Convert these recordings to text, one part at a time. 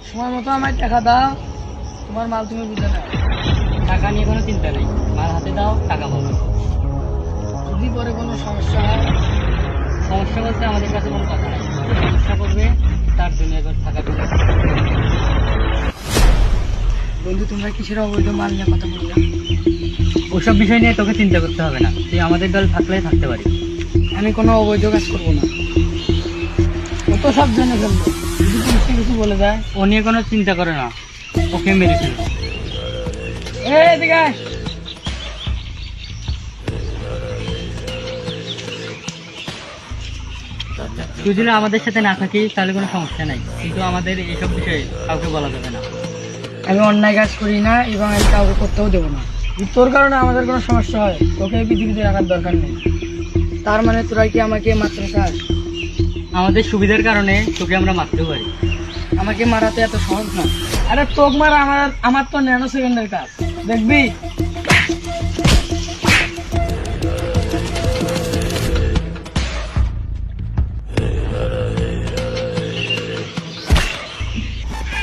সময় মতো আমায় টাকা দাও, তোমার মাল তুমি বুঝে নাও। টাকা নিয়ে কোনো চিন্তা নেই, মাল হাতে দাও, টাকা পাবো। যদি পরে কোনো সমস্যা হয়, সমস্যা বলতে আমাদের কাছে কোনো কথা নাই, সমস্যা করবে তার দুনিয়া ঘর থাকা পেলে। বন্ধু তোমরা কিসের অবৈধ মাল নিয়ে কথা বললে? ওসব বিষয় নিয়ে তোকে চিন্তা করতে হবে না, তুই আমাদের দল থাকলেই থাকতে পারি। আমি কোনো অবৈধ কাজ করবো না, ও তো সব জেনে ফেলবো। যদি পুলিশকে কিছু বলে দেয়, ও নিয়ে কোনো চিন্তা করে না, ওকে মেরে ফেলবো। এদিকে আয়। তুই যদি আমাদের সাথে না থাকিস তাহলে কোনো সমস্যা নাই, কিন্তু আমাদের এইসব বিষয়ে কাউকে বলা যাবে না। আমি অন্যায় কাজ করি না এবং আমি কাউকে করতেও দেবো না। যদি তোর কারণে আমাদের কোনো সমস্যা হয়, তোকে এই পৃথিবীতে রাখার দরকার নেই। তার মানে তোরা কি আমাকে মারতে চাস? আমাদের সুবিধার কারণে তোকে আমরা মারতেও পারি। আমাকে মারাতে এত সহজ না। আরে তোক মারা আমার তো ন্যানো সেকেন্ডের কাজ, দেখবি?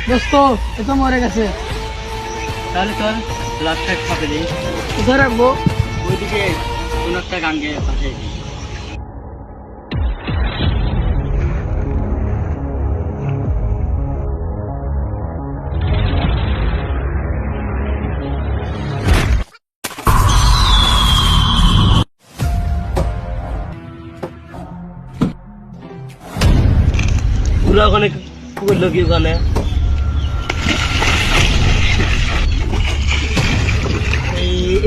দোস্ত এ তো মরে গেছে, তাহলে চল ব্লাড ফ্যাট খাপে দিই। কোথায় রাখবো? ওইদিকে কোনো একটা গান গেয়ে পাঠিয়ে দিই। পুরা ওখানে করলো কি ওখানে?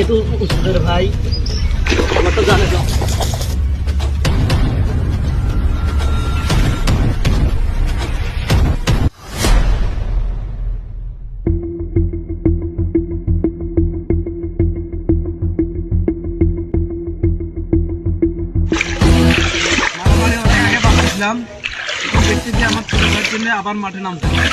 এ তো উস্তাদের ভাই, আমার তো জানে না। মারামারি অনেক আগে বাঁচিয়েছিলাম, দেখছি যে আমার ছোট ভাইয়ের জন্য আবার মাঠে নামতে হবে।